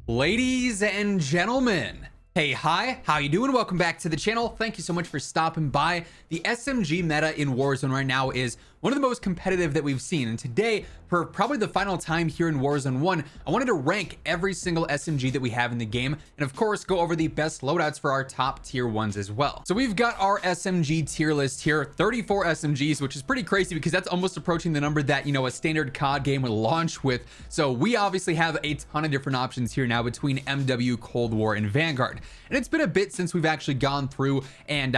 Ladies and gentlemen, hey, hi, how you doing? Welcome back to the channel. Thank you so much for stopping by. The SMG meta in Warzone right now is one of the most competitive that we've seen, and today, for probably the final time here in Warzone 1, I wanted to rank every single SMG that we have in the game, and of course go over the best loadouts for our top tier ones as well. So we've got our SMG tier list here, 34 SMGs, which is pretty crazy because that's almost approaching the number that, you know, a standard COD game would launch with. So we obviously have a ton of different options here now between MW, Cold War, and Vanguard. And it's been a bit since we've actually gone through and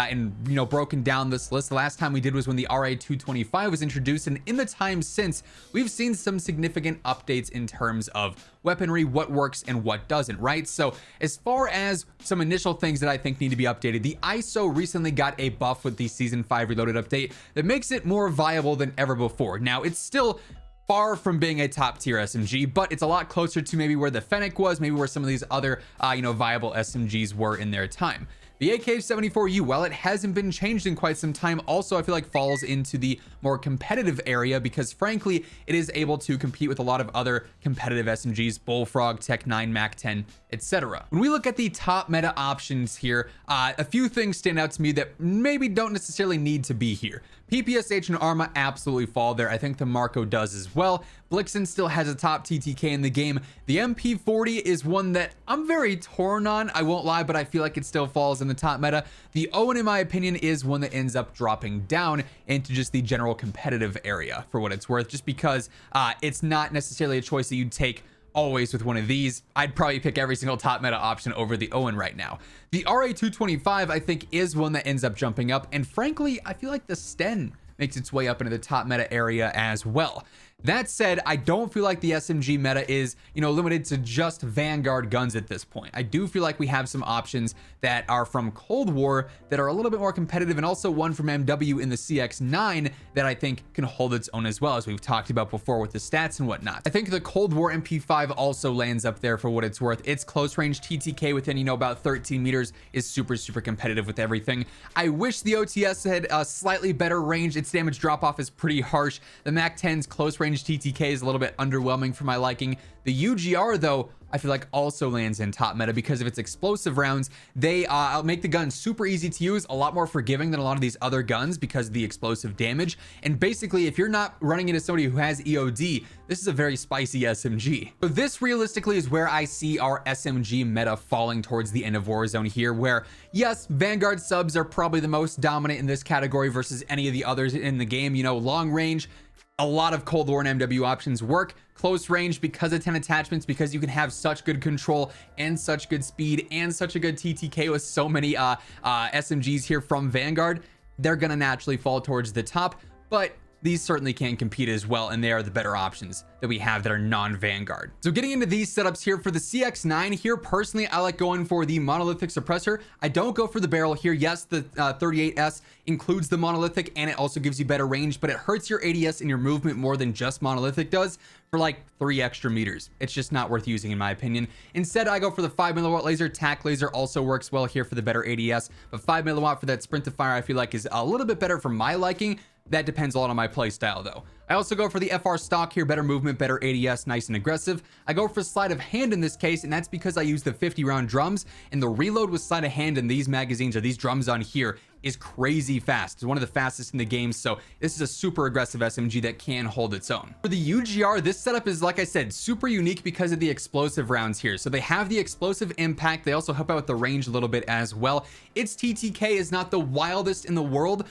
you know, broken down this list. The last time we did was when the RA225 was introduced, and in the time since, we've seen some significant updates in terms of weaponry, what works and what doesn't, right? So as far as some initial things that I think need to be updated, the ISO recently got a buff with the Season 5 Reloaded update that makes it more viable than ever before. Now, it's still far from being a top tier SMG, but it's a lot closer to maybe where the Fennec was, maybe where some of these other, you know, viable SMGs were in their time. The AK-74U, while it hasn't been changed in quite some time, also I feel like falls into the more competitive area because frankly, it is able to compete with a lot of other competitive SMGs, Bullfrog, Tech 9, Mac 10, etc. When we look at the top meta options here, a few things stand out to me that maybe don't necessarily need to be here. PPSH and Arma absolutely fall there. I think the Marco does as well. Blixen still has a top TTK in the game. The MP40 is one that I'm very torn on, I won't lie, but I feel like it still falls in the top meta. The Owen, in my opinion, is one that ends up dropping down into just the general competitive area for what it's worth, just because it's not necessarily a choice that you'd take always with one of these. I'd probably pick every single top meta option over the Owen right now. The RA225, I think, is one that ends up jumping up, and frankly, I feel like the Sten makes its way up into the top meta area as well. That said, I don't feel like the SMG meta is, you know, limited to just Vanguard guns at this point. I do feel like we have some options that are from Cold War that are a little bit more competitive, and also one from MW in the CX9 that I think can hold its own as well, as we've talked about before with the stats and whatnot. I think the Cold War MP5 also lands up there for what it's worth. Its close range TTK within, you know, about 13 meters is super competitive with everything. I wish the OTS had a slightly better range. Its damage drop off is pretty harsh. The Mac 10's close range TTK is a little bit underwhelming for my liking. The UGR, though, I feel like also lands in top meta because of its explosive rounds. They make the gun super easy to use, a lot more forgiving than a lot of these other guns because of the explosive damage. And basically, if you're not running into somebody who has EOD, this is a very spicy SMG. So this realistically is where I see our SMG meta falling towards the end of Warzone here, where yes, Vanguard subs are probably the most dominant in this category versus any of the others in the game. You know, long range, a lot of Cold War and MW options work. Close range, because of 10 attachments, because you can have such good control and such good speed and such a good TTK with so many SMGs here from Vanguard, they're gonna naturally fall towards the top, but these certainly can compete as well, and they are the better options that we have that are non-Vanguard. So getting into these setups here for the CX9 here, personally, I like going for the monolithic suppressor. I don't go for the barrel here. Yes, the 38S includes the monolithic, and it also gives you better range, but it hurts your ADS and your movement more than just monolithic does for like 3 extra meters. It's just not worth using in my opinion. Instead, I go for the 5mm laser. TAC laser also works well here for the better ADS, but 5mm for that sprint to fire I feel like is a little bit better for my liking. That depends a lot on my play style though. I also go for the FR stock here, better movement, better ADS, nice and aggressive. I go for sleight of hand in this case, and that's because I use the 50 round drums, and the reload with sleight of hand in these magazines, or these drums on here, is crazy fast. It's one of the fastest in the game, so this is a super aggressive SMG that can hold its own. For the UGR, this setup is, like I said, super unique because of the explosive rounds here. So they have the explosive impact. They also help out with the range a little bit as well. Its TTK is not the wildest in the world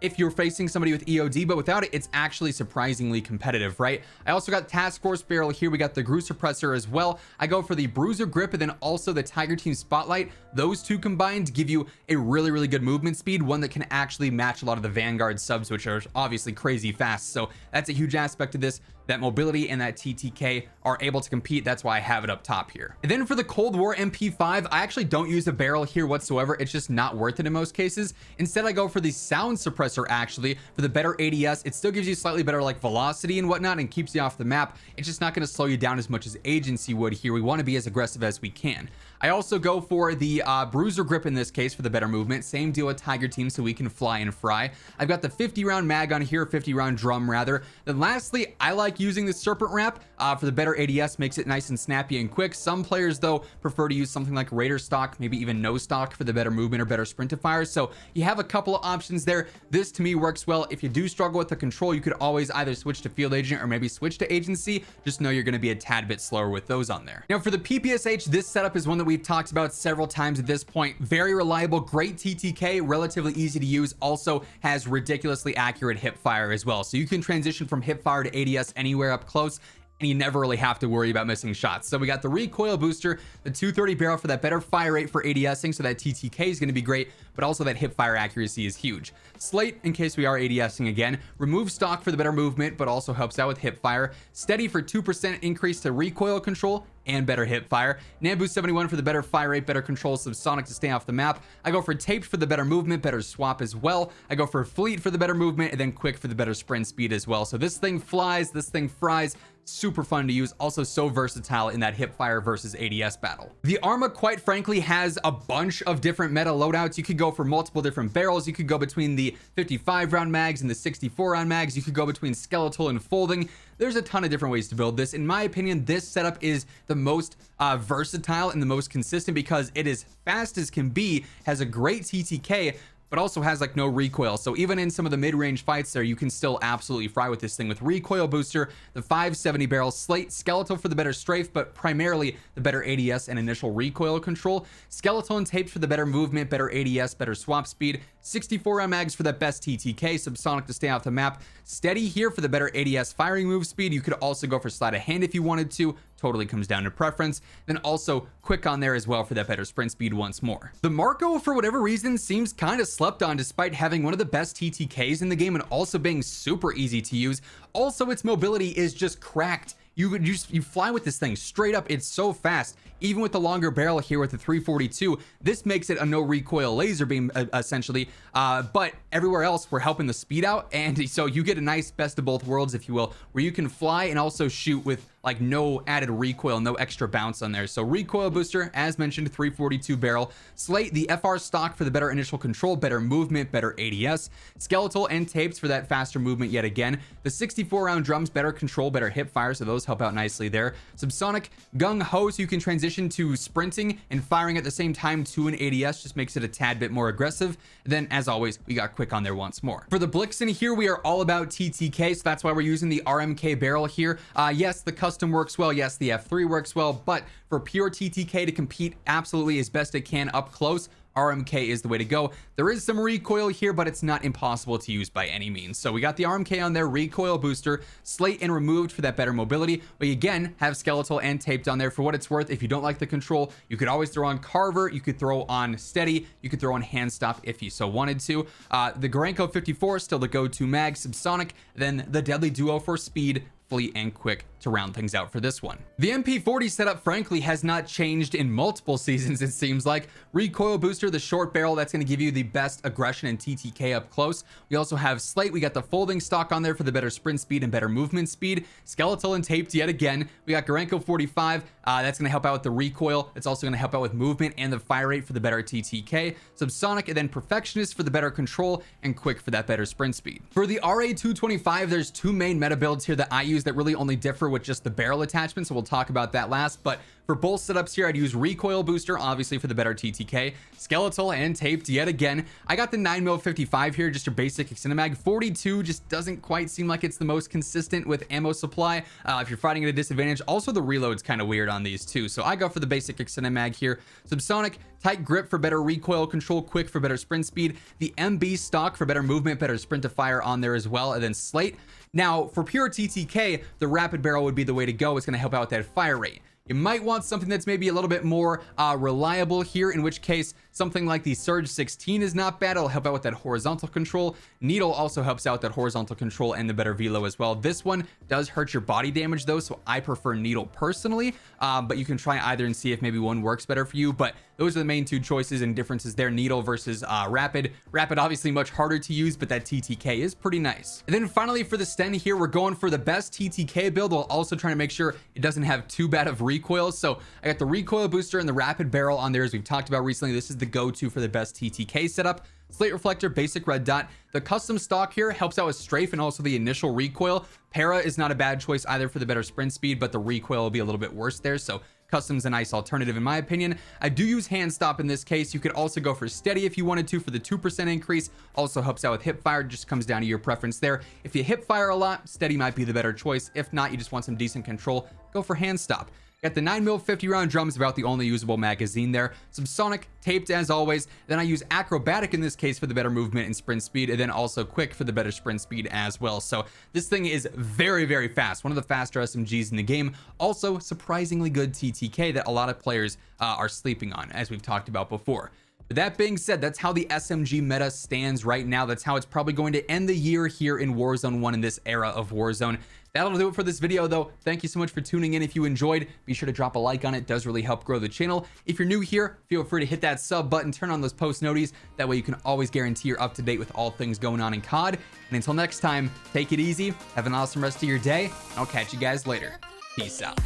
if you're facing somebody with EOD, but without it, it's actually surprisingly competitive, right? I also got Task Force barrel here. We got the Gru suppressor as well. I go for the Bruiser grip and then also the Tiger Team Spotlight. Those two combined give you a really good movement speed, one that can actually match a lot of the Vanguard subs, which are obviously crazy fast. So that's a huge aspect of this. That mobility and that TTK are able to compete. That's why I have it up top here. And then for the Cold War MP5, I actually don't use a barrel here whatsoever. It's just not worth it in most cases. Instead, I go for the sound suppressor suppressor actually for the better ADS. It still gives you slightly better like velocity and whatnot and keeps you off the map. It's just not going to slow you down as much as agency would here. We want to be as aggressive as we can. I also go for the bruiser grip in this case for the better movement. Same deal with Tiger Team, so we can fly and fry. I've got the 50 round mag on here, 50 round drum rather. Then lastly, I like using the serpent wrap for the better ADS, makes it nice and snappy and quick. Some players though prefer to use something like Raider stock, maybe even no stock for the better movement or better sprint to fire. So you have a couple of options there. This to me works well. If you do struggle with the control, you could always either switch to field agent or maybe switch to agency. Just know you're going to be a tad bit slower with those on there. Now for the PPSH, this setup is one that we've talked about several times at this point. Very reliable, great TTK, relatively easy to use, also has ridiculously accurate hip fire as well. So you can transition from hip fire to ADS anywhere up close, and you never really have to worry about missing shots. So we got the recoil booster, the 230 barrel for that better fire rate for ADSing, so that TTK is going to be great, but also that hip fire accuracy is huge. Slate, in case we are ADSing again. Remove stock for the better movement, but also helps out with hip fire. Steady for 2% increase to recoil control and better hip fire. Nambu 71 for the better fire rate, better control, subsonic to stay off the map. I go for taped for the better movement, better swap as well. I go for fleet for the better movement, and then quick for the better sprint speed as well. So this thing flies, this thing fries. Super fun to use, also so versatile in that hip fire versus ADS battle. The Arma, quite frankly, has a bunch of different meta loadouts. You could go for multiple different barrels. You could go between the 55 round mags and the 64 round mags. You could go between skeletal and folding. There's a ton of different ways to build this. In my opinion, this setup is the most versatile and the most consistent because it is fast as can be, has a great TTK, but also has like no recoil. So even in some of the mid-range fights there, you can still absolutely fry with this thing with recoil booster, the 570 barrel, slate, skeletal for the better strafe, but primarily the better ADS and initial recoil control, skeletal and taped for the better movement, better ADS, better swap speed, 64 round mags for that best TTK, subsonic to stay off the map, steady here for the better ADS firing move speed. You could also go for sleight of hand if you wanted to. Totally comes down to preference. Then also quick on there as well for that better sprint speed once more. The Marco, for whatever reason, seems kind of slept on despite having one of the best TTKs in the game and also being super easy to use. Also, its mobility is just cracked. You fly with this thing straight up. It's so fast. Even with the longer barrel here with the 342, this makes it a no recoil laser beam essentially, but everywhere else we're helping the speed out, and so you get a nice best of both worlds, if you will, where you can fly and also shoot with like no added recoil, no extra bounce on there. So recoil booster, as mentioned, 342 barrel, slate, the FR stock for the better initial control, better movement, better ADS, skeletal and tapes for that faster movement yet again, the 64 round drums, better control, better hip fire, so those help out nicely there. Subsonic gung ho, so you can transition to sprinting and firing at the same time to an ADS, just makes it a tad bit more aggressive. Then as always, we got quick on there once more. For the Blixen here, we are all about TTK, so that's why we're using the RMK barrel here. Yes, the custom works well, yes, the F3 works well, but for pure TTK to compete absolutely as best it can up close, RMK is the way to go. There is some recoil here, but it's not impossible to use by any means. So we got the RMK on there, recoil booster, slate and removed for that better mobility. We again have skeletal and taped on there. For what it's worth, if you don't like the control, you could always throw on carver, you could throw on steady, you could throw on hand stop if you so wanted to. The Garanko 54 still the go-to mag, subsonic, then the deadly duo for speed, fleet and quick to round things out for this one. The MP40 setup frankly has not changed in multiple seasons, it seems like. Recoil booster, the short barrel, that's going to give you the best aggression and TTK up close. We also have slate, we got the folding stock on there for the better sprint speed and better movement speed. Skeletal and taped yet again. We got Garanko 45, that's going to help out with the recoil. It's also going to help out with movement and the fire rate for the better TTK. Subsonic and then perfectionist for the better control and quick for that better sprint speed. For the RA225, there's two main meta builds here that I use that really only differ with just the barrel attachment, so we'll talk about that last. But for both setups here, I'd use recoil booster, obviously for the better TTK, skeletal and taped yet again. I got the 9mm 55 here, just your basic Cinemag. 42 just doesn't quite seem like it's the most consistent with ammo supply if you're fighting at a disadvantage. Also, the reload's kind of weird on these too, so I go for the basic Cinemag here. Subsonic, tight grip for better recoil control, quick for better sprint speed, the MB stock for better movement, better sprint to fire on there as well, and then slate. Now, for pure TTK, the rapid barrel would be the way to go. It's going to help out with that fire rate. You might want something that's maybe a little bit more reliable here, in which case something like the Surge 16 is not bad. It'll help out with that horizontal control. Needle also helps out that horizontal control and the better velo as well. This one does hurt your body damage though, so I prefer Needle personally, but you can try either and see if maybe one works better for you. But those are the main two choices and differences there. Needle versus Rapid. Rapid obviously much harder to use, but that TTK is pretty nice. And then finally for the Sten here, we're going for the best TTK build while also trying to make sure it doesn't have too bad of recoil. So I got the recoil booster and the rapid barrel on there, as we've talked about recently. This is the go-to for the best TTK setup. Slate reflector, basic red dot. The custom stock here helps out with strafe and also the initial recoil. Para is not a bad choice either for the better sprint speed, but the recoil will be a little bit worse there. So custom's a nice alternative in my opinion. I do use hand stop in this case. You could also go for steady if you wanted to for the 2% increase. Also helps out with hip fire. Just comes down to your preference there. If you hip fire a lot, steady might be the better choice. If not, you just want some decent control, go for hand stop. Got the 9mm 50 round drum is about the only usable magazine there. Subsonic taped as always. Then I use acrobatic in this case for the better movement and sprint speed, and then also quick for the better sprint speed as well. So this thing is very, very fast. One of the faster SMGs in the game. Also surprisingly good TTK that a lot of players are sleeping on, as we've talked about before. But that being said, that's how the SMG meta stands right now. That's how it's probably going to end the year here in Warzone 1 in this era of Warzone. That'll do it for this video though. Thank you so much for tuning in. If you enjoyed, be sure to drop a like on it. It does really help grow the channel. If you're new here, feel free to hit that sub button, turn on those post noties. That way you can always guarantee you're up to date with all things going on in COD. And until next time, take it easy. Have an awesome rest of your day. I'll catch you guys later. Peace out.